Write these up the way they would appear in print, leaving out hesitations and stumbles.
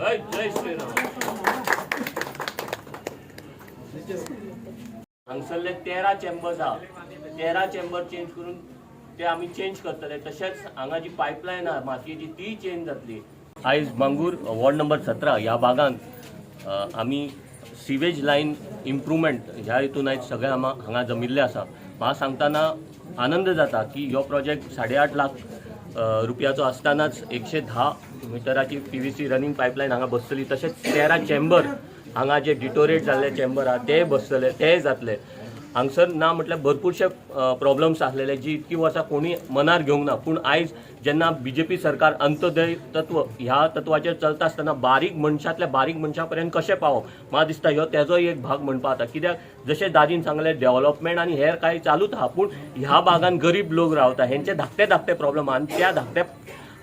जय Shriram. हांगसरले 13 chambers आहा, 13 chamber change करून ते आमी चेंज करतले. तशेंच हांगा जी पायपलायन आहा मातयेची ती चेंज जातली. आयज मांगूर वॉर्ड नंबर 17 ह्या भागांत आमी सिवेज लायन इम्प्रुवमेंट ह्या हितून आयज सगळे हांगा जमिल्ले आसा. म्हाका सांगतना आनंद जाता की हो प्रोजेक्ट 8.5 लाख रुपयाचो आसतनाच 110 मिटराची PVC रनिंग पायपलायन हांगा बसतली. तशेंच 13 चेंबर हांगा जे डिटोरेट जाल्ले चेंबर आहा ते बसतले, ते जातले. हांगसर ना म्हटल्यार भरपूरशे प्रॉब्लम्स आसलेले जी इतकी वर्सां कोणी मनार घेवंक ना. पूण आयज जेन्ना BJP सरकार अंत्योदय तत्व ह्या तत्वाचेर चलता आसतना बारीक मनशांतल्या बारीक मनशां पर्यंत कशें पावप, म्हाका दिसता ह्यो तेजोय एक भाग म्हणपा जाता. कित्याक जशें दादीन सांगलें डेव्हलपमेंट आनी हेर कांय चालूच आहा, पूण ह्या भागांत गरीब लोक रावता, हेंचे धाकटे प्रॉब्लम आहा आनी त्या धाकट्या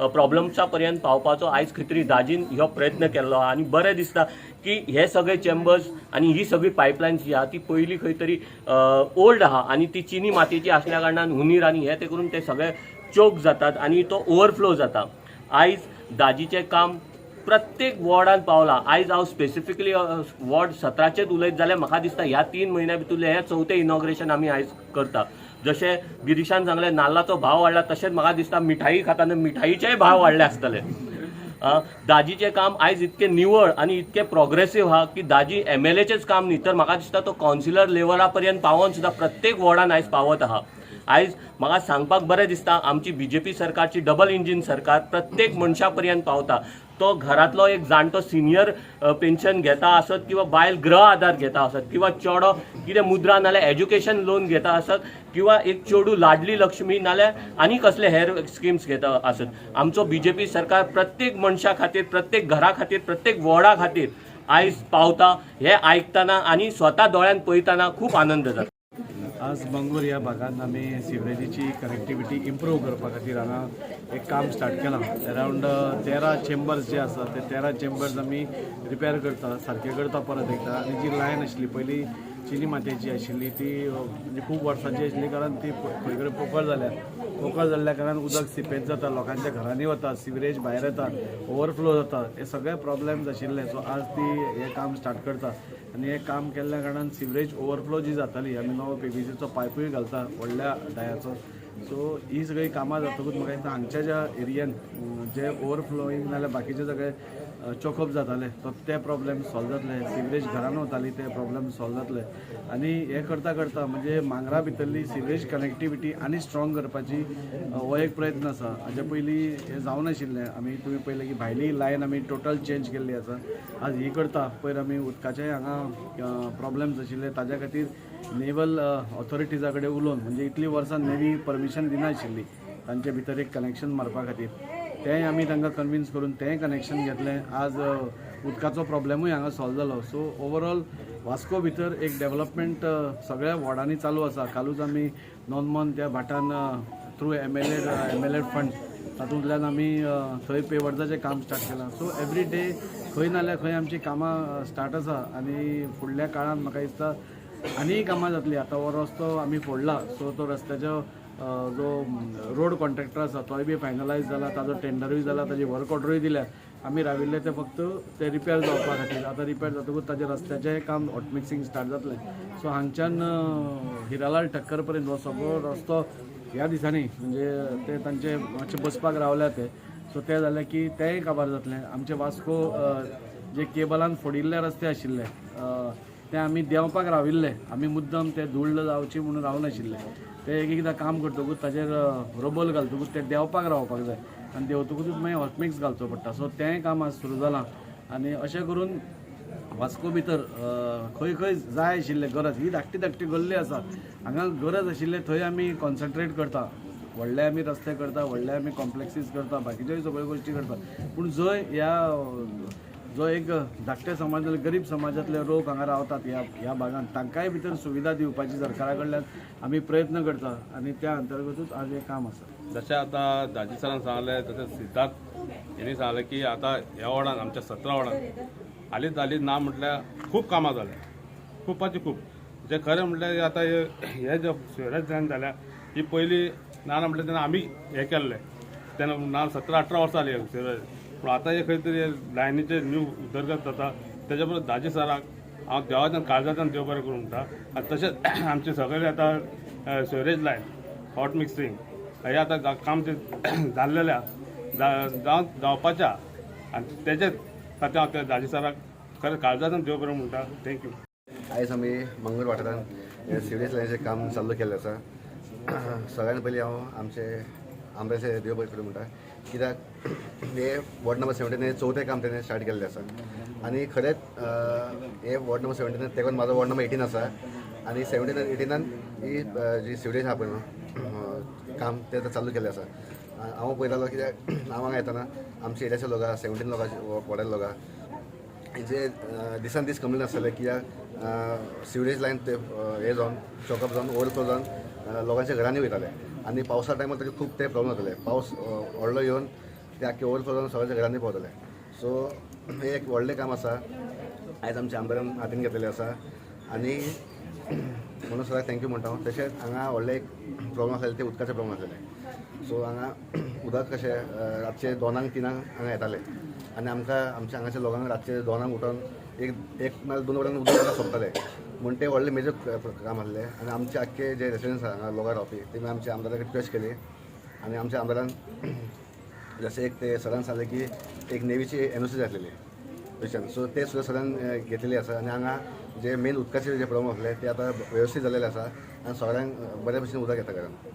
प्रॉब्लम्सा पर्यंत पावपाचो आयज खंय तरी दाजीन ह्यो प्रयत्न केल्लो आहा. आनी बरें दिसता की हे सगळे चेंबर्स आनी ही सगळी पायपलायन्स जी आहा ती पयलीं खंय तरी ओल्ड आहा आनी ती चिनी मातयेची आसल्या कारणान हुनीर आनी हे ते करून ते सगळे चोक जातात आनी तो ओवरफ्लो जाता. आयज दाजीचें काम प्रत्येक वॉर्डान पावला. आयज हांव स्पेसिफिकली वॉर्ड 17चेच उलयत जाल्यार म्हाका दिसता ह्या 3 म्हयन्या भितरले हे 4थें इनॉग्रेशन आमी आयज करता. जशें गिरीशान सांगलें नाल्लाचो भाव वाडला, तशेंच म्हाका दिसता मिठाई खाताना मिठाईचेय भाव वाडले आसतले. दाजीचें काम आयज इतकें निवळ आनी इतकें प्रोग्रेसीव आहा की दाजी MLAचेच काम न्ही तर म्हाका दिसता तो कावन्सिलर लेवला पर्यंत पावोन सुद्दां प्रत्येक वॉर्डान आयज पावत आहा. आयज म्हाका सांगपाक बरें दिसता आमची BJP सरकारची डबल इंजीन सरकार प्रत्येक मनशा पर्यंत पावता. तो घरांतलो एक जाणटो सिनियर पेन्शन घेता आसत किंवा बायल गृह आधार घेता आसत किंवा चेडो कितें मुद्रा नाल्यार एज्युकेशन लोन घेता आसत किंवा एक चेडू लाडली लक्ष्मी नाल्यार आनी कसले हेर स्किम्स घेता आसत. आमचो BJP सरकार प्रत्येक मनशा खातीर, प्रत्येक घरा खातीर, प्रत्येक वॉर्डा खातीर आयज पावता. हे आयकतना आनी स्वता दोळ्यान पळयतना खूब आनंद जाता. आज मंगूर ह्या भागात आमी सिवरेजीची कनेक्टिविटी इम्प्रूव करपा खातीर हांगा एक काम स्टार्ट केलां. अरावंड 13 चेंबर्स जे आसा ते 13 चेंबर्स आमी रिपेर करता, सारके करता परत एकदा. आनी जी लायन आशिल्ली पयलीं चिनी मातयेची आशिल्ली ती म्हणजे खूब वर्सांची आशिल्ली कारण ती खंय कडेन पोकळ जाल्ल्या कारणान उदक सिपेज जाता, लोकांच्या घरांनी वता, सिवरेज भायर येता, ओवरफ्लो जाता, हे सगळे प्रॉब्लेम्स आशिल्ले. सो आज ती हे काम स्टार्ट करता आनी हे काम केल्ल्या कारणान सिवरेज ओवरफ्लो जी जाताली आमी नवो PVCचो पायपूय घालता व्हडल्या डायाचो. सो ही सगळी कामां जातकूच म्हाका दिसता हांगच्या ज्या एरियान जे ओवरफ्लोईंग नाल्यार बाकीचे सगळे चोकअप जाताले ते प्रॉब्लेम सॉल्व जातले, सिवरेज घरान वताली ते प्रॉब्लेम सॉल्व जातले. आनी हे करता करता म्हणजे मांगरा भितरली सिवरेज कनेक्टिविटी आनी स्ट्रॉंग करपाची हो एक प्रयत्न आसा. हाजे पयलीं हे जावं नाशिल्लें. आमी तुमी पळयलें की भायली लायन आमी टोटल चेंज केल्ली आसा. आज ही करता पयर आमी उदकाचे हांगा प्रॉब्लेम्स आशिल्ले ताज्या खातीर नेवल ऑथॉरिटीजा कडेन उलोवन म्हणजे इतली वर्सां नेवी परमिशन दिनाशिल्ली तांचे भितर एक कनेक्शन मारपा खातीर, तेंय आमी तांकां कन्विन्स करून तेंय कनेक्शन घेतलें. आज उदकाचो प्रॉब्लेमूय हांगा सॉल्व जालो. सो ओवरऑल वास्को भितर एक डेव्हलपमेंट सगळ्या वॉर्डांनी चालू आसा. कालूच आमी नॉनमॉन त्या भाटान थ्रू MLA फंड तातूंतल्यान आमी थंय पेवर्जाचें काम स्टार्ट केलां. सो एवरी डे खंय नाल्यार खंय आमची कामां स्टार्ट आसा आनी फुडल्या काळान म्हाका दिसता आनीय कामां जातली. आतां हो रस्तो आमी फोडला सो तो रस्त्याचो जो रोड कॉन्ट्रॅक्टर आसा तोय बी फायनलायज जाला, ताजो टेंडरूय जाला, ताजी वर्क ऑर्डरूय दिल्या. आमी राविल्ले ते फक्त ते रिपेर जावपा खातीर. आतां रिपेर जातकूच ताजे रस्त्याचें काम हॉट मिक्सिंग स्टार्ट जातलें. सो हांगच्यान हिरालाल ठक्कर पर्यंत हो सगळो रस्तो ह्या दिसांनी म्हणजे ते तांचे मातशे बसपाक रावल्या ते. सो ते जालें की तेंय काबार जातलें. आमचे वास्को जे केबलान फोडिल्ले रस्ते आशिल्ले ते आमी देंवपाक राविल्ले. आमी मुद्दम ते धूळ जावची म्हणून रावनाशिल्ले. ते एकदां काम करतकूच ताजेर रबल घालतकूच ते देंवपाक रावपाक जाय आनी देंवतकूच मागीर हॉटमिक्स घालचो पडटा. सो तेंय काम आज सुरू जालां आनी अशें करून वास्को भितर खंय खंय जाय आशिल्ले गरज ही धाकटी गल्ली आसा हांगा गरज आशिल्ले थंय आमी कॉन्सन्ट्रेट करता. व्हडले आमी रस्ते करता, व्हडले आमी कॉम्प्लेक्सीस करता, बाकीच्योय सगळ्यो गोश्टी करता. पूण जंय जो एक धाकटे समाजातले गरीब समाजातले लोक हांगा रावतात ह्या भागांत तांकांय भितर सुविधा दिवपाची सरकारा कडल्यान आमी प्रयत्न करता आनी त्या अंतर्गतूच आज हे काम आसा. जशें आतां दाजी सरान सांगलें तशें सिद्धार्थ हेणी सांगलें की आतां ह्या वॉर्डान आमच्या 17 वॉर्डान हालींच ना म्हटल्यार खूब कामां जाल्या, खूब जे खरें म्हटल्यार आतां हे जे सिवरेज लायन जाल्या ही पयलीं ना म्हटल्यार तेन्ना आमी हें केल्लें तेन्ना 17-18 वर्सां जालीं सिवरेज पूण आतां हे खंय तरी लायनीचे न्यू उदरगत जाता तेच्या बरोबर दाजी सराक हांव देवाच्यान काळजाच्यान देव बरें करूं म्हणटा आनी तशेंच आमचे सगळे आतां स्टोरेज लायन हॉट मिक्सिंग हे आतां काम ते जाल्लेल्या जावपाच्या आनी तेजेच खातीर हांव त्या दाजी सराक खरें काळजाच्यान देव बरें म्हणटा थँक्यू. आयज आमी मंगळूर वाठारांत सिवरेज लायनीचें काम चालू केल्लें आसा. सगळ्यान पयलीं हांव आमचे आमदाराचे देव बरें करूं म्हणटा कित्याक हे वॉर्ड नंबर 17 हे चवथें काम तेणें स्टार्ट केल्लें आसा आनी खरेंच हे वॉर्ड नंबर 17 तेकून म्हाजो वॉर्ड नंबर 18 आसा आनी 17 आनी 18 ही जी सिवरेज आहा पळय न्हू काम तें चालू केल्लें आसा. हांव पळयतालो कित्याक हांव हांगा येताना आमच्या एरियाचे लोक 17 लोकांचे वॉर्डाचे लोक जे दिसान दीस कंप्लेन आसताले कित्याक सिवरेज लायन ते हे जावन चॉकअप जावन ओवरफ्लो जावन लोकांच्या घरांनी वयताले आनी पावसा टायमार तरी खूब ते प्रॉब्लेम जाताले. पावस व्हडलो येवन ते आख्खे ओवरफ्लो जावन सगळ्यांच्या घरांनी पावताले. सो हे एक व्हडलें काम आसा आयज आमच्या आमदारान हातीन घेतलेलें आसा आनी म्हणून सगळ्यांक थँक्यू म्हणटा हांव. तशेंच हांगा व्हडले एक प्रॉब्लेम आसलेले ते उदकाचे प्रॉब्लेम आसलेले. सो हांगा उदक कशें रातचे 2-3 हांगा येताले आनी आमकां आमच्या हांगाच्या लोकांक रातचे 2 उठोन एक नाल्यार 2 वरांनी उदक सोंपताले म्हूण ते व्हडले मेजर काम आसलें आनी आमचे आख्खे जे रेसिडेंट्स आहा हांगा लोकां रावपी तेमी आमच्या आमदाराक रिक्वेस्ट केली आनी आमच्या आमदारान जशें एक ते सरान सांगलें की एक नेवीची NOC जाय आसलेली थंयच्यान. सो ते सुद्दां सरान घेतलेली आसा आनी हांगा जे मेन उदकाचे जे प्रॉब्लेम आसले ते आतां वेवस्थीत जाल्लेले आसा आनी सगळ्यांक बऱ्या भशेन उदक येता घरान.